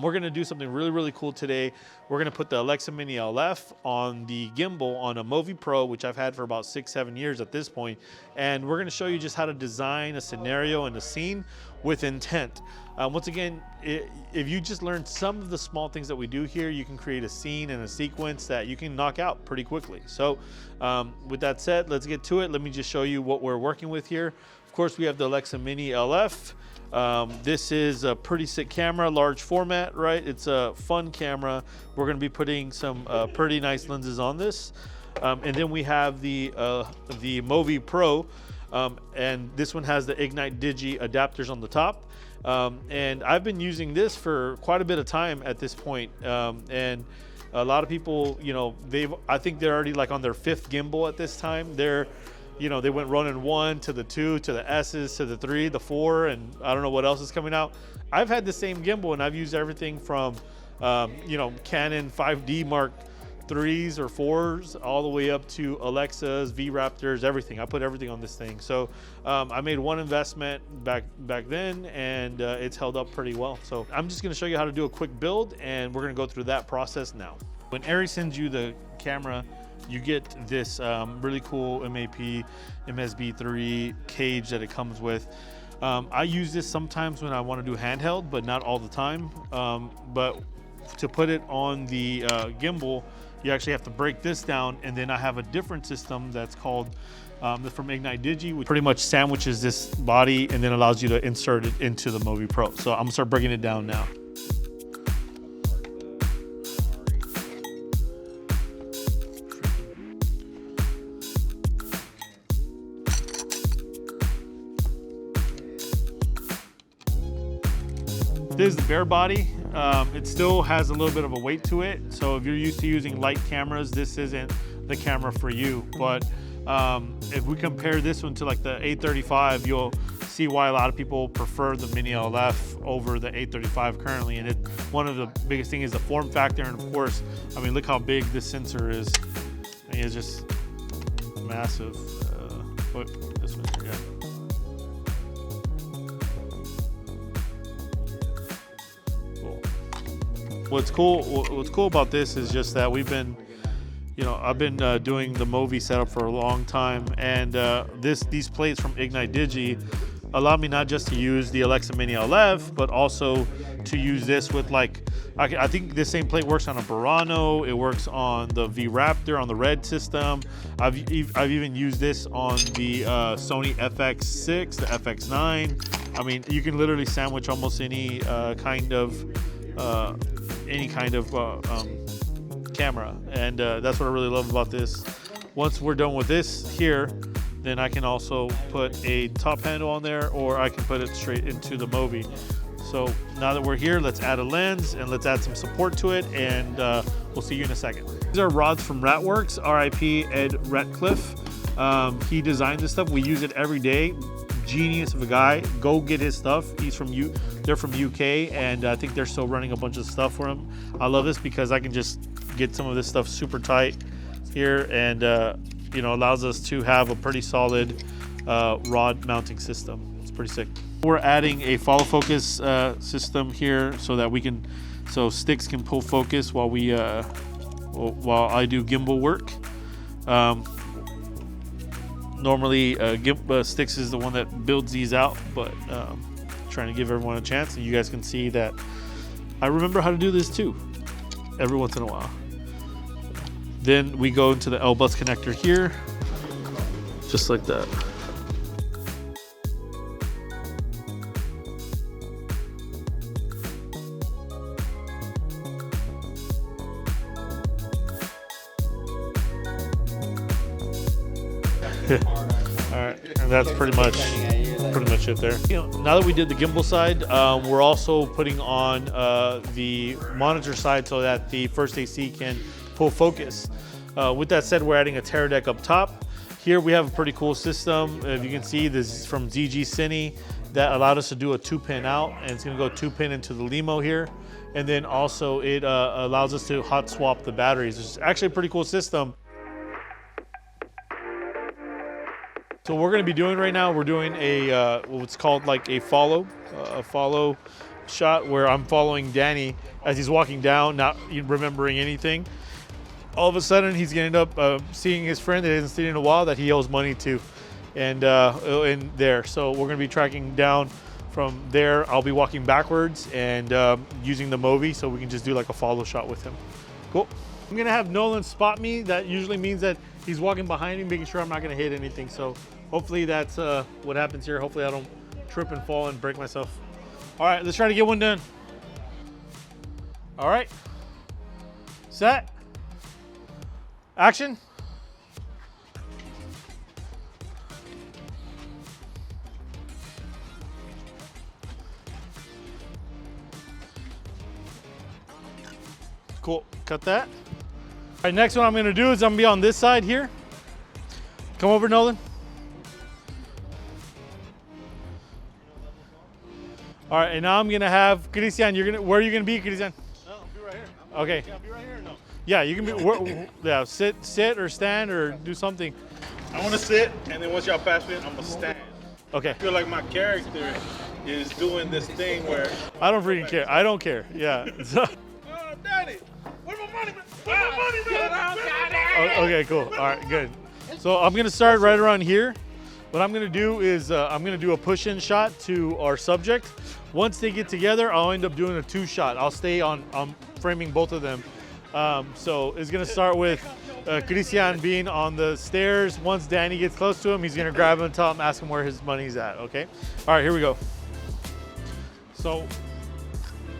We're gonna do something really, really cool today. We're gonna put the Alexa Mini LF on the gimbal on a Movi Pro, which I've had for about 6-7 years at this point. And we're gonna show you just how to design a scenario and a scene with intent. Once again, if you just learn some of the small things that we do here, you can create a scene and a sequence that you can knock out pretty quickly. So with that said, let's get to it. Let me just show you what we're working with here. Of course, we have the Alexa Mini LF. This is a pretty sick camera, large format, right? It's a fun camera. We're gonna be putting some pretty nice lenses on this. And then we have the Movi Pro, and this one has the Ignite Digi adapters on the top. And I've been using this for quite a bit of time at this point. And a lot of people, you know, I think they're already like on their 5th gimbal at this time. You know, they went running 1 to the 2 to the S's to the 3, the 4, and I don't know what else is coming out. I've had the same gimbal and I've used everything from, you know, Canon 5D Mark 3s or 4s all the way up to Alexas, V-Raptors, everything. I put everything on this thing. So I made one investment back then, and it's held up pretty well. So I'm just gonna show you how to do a quick build, and we're gonna go through that process now. When Ari sends you the camera, you get this really cool MAP MSB3 cage that it comes with. I use this sometimes when I want to do handheld, but not all the time. But to put it on the gimbal, you actually have to break this down, and then I have a different system that's called from Ignite Digi, which pretty much sandwiches this body and then allows you to insert it into the Movi Pro. So I'm gonna start breaking it down now. This is the bare body. It still has a little bit of a weight to it. So if you're used to using light cameras, this isn't the camera for you. But if we compare this one to like the 835, you'll see why a lot of people prefer the Mini LF over the 835 currently. And one of the biggest things is the form factor. And of course, I mean, look how big this sensor is. I mean, it's just massive. This one, yeah. What's cool about this is just that we've been, you know, I've been doing the Movi setup for a long time, and these plates from Ignite Digi allow me not just to use the Alexa Mini LF, but also to use this with, like, I think this same plate works on a Burano. It works on the V-Raptor, on the Red system. I've even used this on the Sony FX6, the FX9. I mean, you can literally sandwich almost any kind of camera, and that's what I really love about this. Once we're done with this here, then I can also put a top handle on there, or I can put it straight into the Movi. So now that we're here, let's add a lens and let's add some support to it, and we'll see you in a second. These are rods from Ratworks, RIP Ed Ratcliffe. He designed this stuff. We use it every day. Genius of a guy. Go get his stuff. They're from UK, and I think they're still running a bunch of stuff for him. I love this because I can just get some of this stuff super tight here, and you know, allows us to have a pretty solid rod mounting system. It's pretty sick. We're adding a follow focus system here so that so sticks can pull focus while I do gimbal work. Normally, Sticks is the one that builds these out, but trying to give everyone a chance, and you guys can see that I remember how to do this too, every once in a while. Then we go into the L-bus connector here, just like that. All right, and that's pretty much it there. You know, now that we did the gimbal side, we're also putting on the monitor side so that the first AC can pull focus. With that said, we're adding a Terra deck up top. Here we have a pretty cool system. If you can see, this is from ZG Cine that allowed us to do a 2-pin out, and it's gonna go 2-pin into the Limo here. And then also it allows us to hot swap the batteries. It's actually a pretty cool system. So what we're going to be doing right now, we're doing a what's called like a follow shot where I'm following Danny as he's walking down, not remembering anything. All of a sudden, he's going to end up seeing his friend that he hasn't seen in a while that he owes money to, and in there. So we're going to be tracking down from there. I'll be walking backwards and using the Movi so we can just do like a follow shot with him. Cool. I'm going to have Nolan spot me. That usually means that he's walking behind me, making sure I'm not going to hit anything. So hopefully that's what happens here. Hopefully I don't trip and fall and break myself. All right, let's try to get one done. All right. Set. Action. Cool, cut that. All right, next one I'm gonna do is I'm gonna be on this side here. Come over, Nolan. All right, and now I'm gonna have Christian. Where are you gonna be, Christian? No, I'll be right here. Okay. Can I be right here or no? Yeah, you can be. Yeah, sit or stand or do something. I want to sit, and then once y'all pass me, I'm gonna stand. Okay. I feel like my character is doing this thing where I don't freaking care. I don't care. Yeah. oh, Daddy, where's my money, man? Where's my money, man? Okay, cool. All right, good. So I'm gonna start right around here. What I'm gonna do is I'm gonna do a push-in shot to our subject. Once they get together, I'll end up doing a 2-shot. I'll stay on framing both of them. So it's gonna start with Christian being on the stairs. Once Danny gets close to him, he's gonna grab him and tell him, ask him where his money's at, okay? All right, here we go. So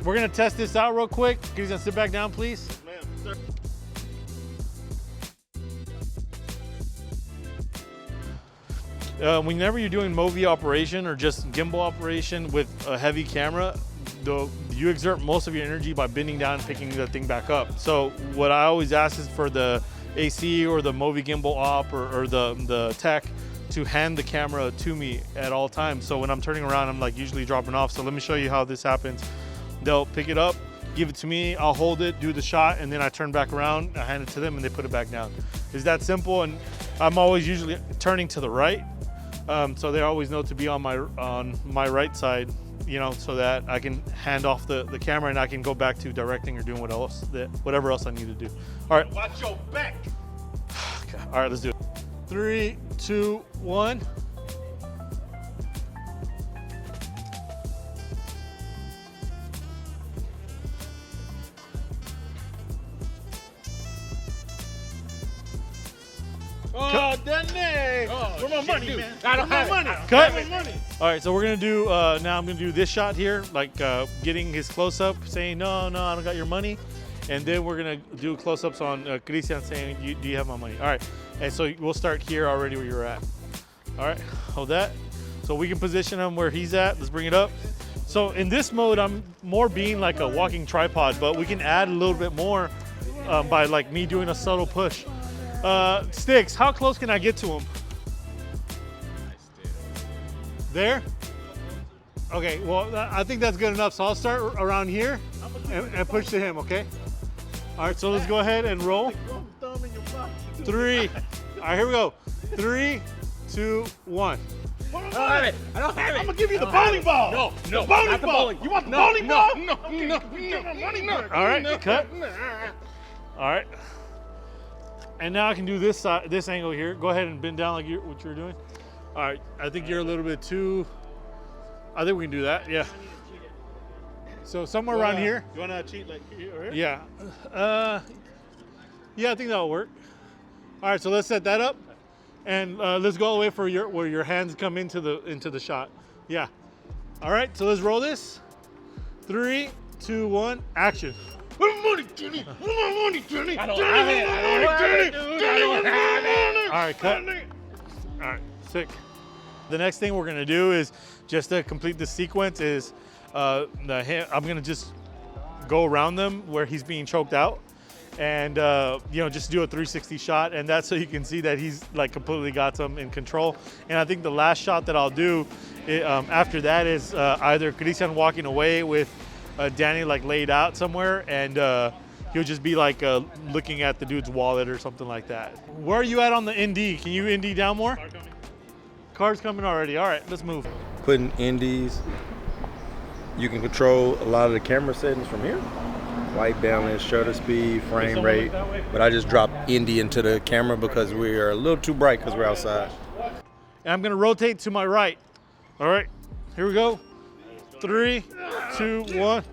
we're gonna test this out real quick. Christian, sit back down, please. Ma'am, sir. Whenever you're doing Movi operation or just gimbal operation with a heavy camera, you exert most of your energy by bending down and picking the thing back up. So what I always ask is for the AC or the Movi gimbal op or the tech to hand the camera to me at all times. So when I'm turning around, I'm like usually dropping off. So let me show you how this happens. They'll pick it up, give it to me, I'll hold it, do the shot, and then I turn back around, I hand it to them, and they put it back down. It's that simple, and I'm always usually turning to the right. So they always know to be on my right side, you know, so that I can hand off the camera and I can go back to directing or doing whatever else I need to do. All right. Watch your back. Okay. All right, let's do it. 3, 2, 1. Oh, Danny! Oh, where's my money, man? I don't have money. Cut. Where's my money? All right, so we're gonna do now. I'm gonna do this shot here, like getting his close-up, saying no, I don't got your money, and then we're gonna do close-ups on Christian saying, do you have my money? All right, and so we'll start here already where you're at. All right, hold that. So we can position him where he's at. Let's bring it up. So in this mode, I'm more being like a walking tripod, but we can add a little bit more by like me doing a subtle push. Sticks, how close can I get to him? There? Okay, well, I think that's good enough. So I'll start around here and push to him, okay? All right, so let's go ahead and roll. 3. All right, here we go. 3, 2, 1. I don't have it. I don't have it. I'm gonna give you the bowling ball. No, the bowling ball. You want the bowling ball? No. All right, cut. All right. And now I can do this side, this angle here. Go ahead and bend down like what you were doing. All right, I think you're a little bit too. I think we can do that. Yeah. So somewhere around here. You wanna cheat like here? Yeah. Yeah, I think that'll work. All right, so let's set that up, and let's go all the way for where your hands come into the shot. Yeah. All right, so let's roll this. 3, 2, 1, action. Where's my money, Jenny? Where's my money, Jenny? I don't have it. I don't have it. All right, cut. All right, sick. The next thing we're gonna do is just to complete the sequence is I'm gonna just go around them where he's being choked out, and you know, just do a 360 shot, and that's so you can see that he's like completely got them in control. And I think the last shot that I'll do after that is either Christian walking away with Danny like laid out somewhere, and he'll just be like looking at the dude's wallet or something like that. Where are you at on the ND? Can you ND down more? Car coming. Car's coming already. All right, let's move. Putting indies You can control a lot of the camera settings from here. White balance, shutter speed, frame rate. But I just dropped Indie into the camera because we are a little too bright because we're outside. And I'm gonna rotate to my right. All right, here we go. 3, 2, 1.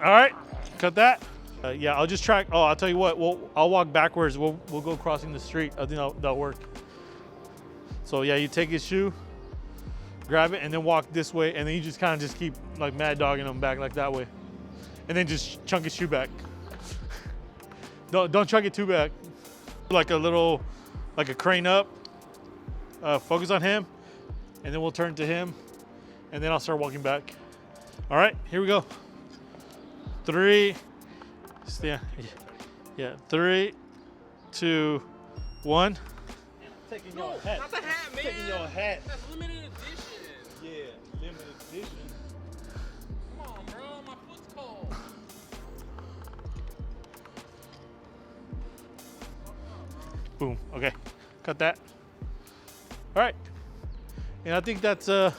All right, cut that. Yeah, I'll just track. Oh, I'll tell you what. I'll walk backwards. We'll go crossing the street. I think that'll work. So yeah, you take his shoe, grab it, and then walk this way, and then you just kind of just keep like mad dogging him back like that way, and then just chunk his shoe back. Don't chunk it too back. Like a crane up. Focus on him, and then we'll turn to him, and then I'll start walking back. All right, here we go. 3, yeah, 3, 2, 1. Taking your hat. Not the hat, man. Taking your hat. That's limited edition. Yeah, limited edition. Come on, bro. My foot's cold. Boom. Okay, cut that. All right, and I think that's a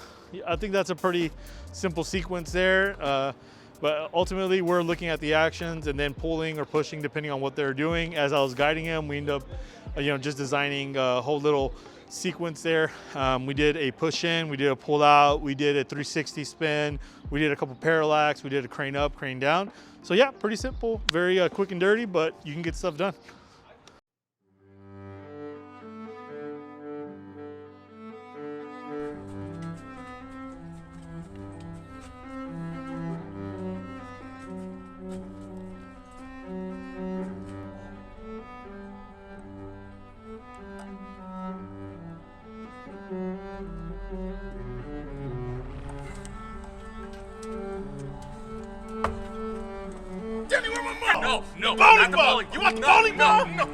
pretty simple sequence there. But ultimately, we're looking at the actions and then pulling or pushing depending on what they're doing. As I was guiding him, we end up, just designing a whole little sequence there. We did a push in, we did a pull out, we did a 360 spin, we did a couple parallax, we did a crane up, crane down. So yeah, pretty simple, very quick and dirty, but you can get stuff done. Tell me where my money. No, bowling ball. You want the bowling ball? No.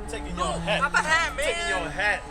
Taking your hat. Not the hat, man. Taking your hat.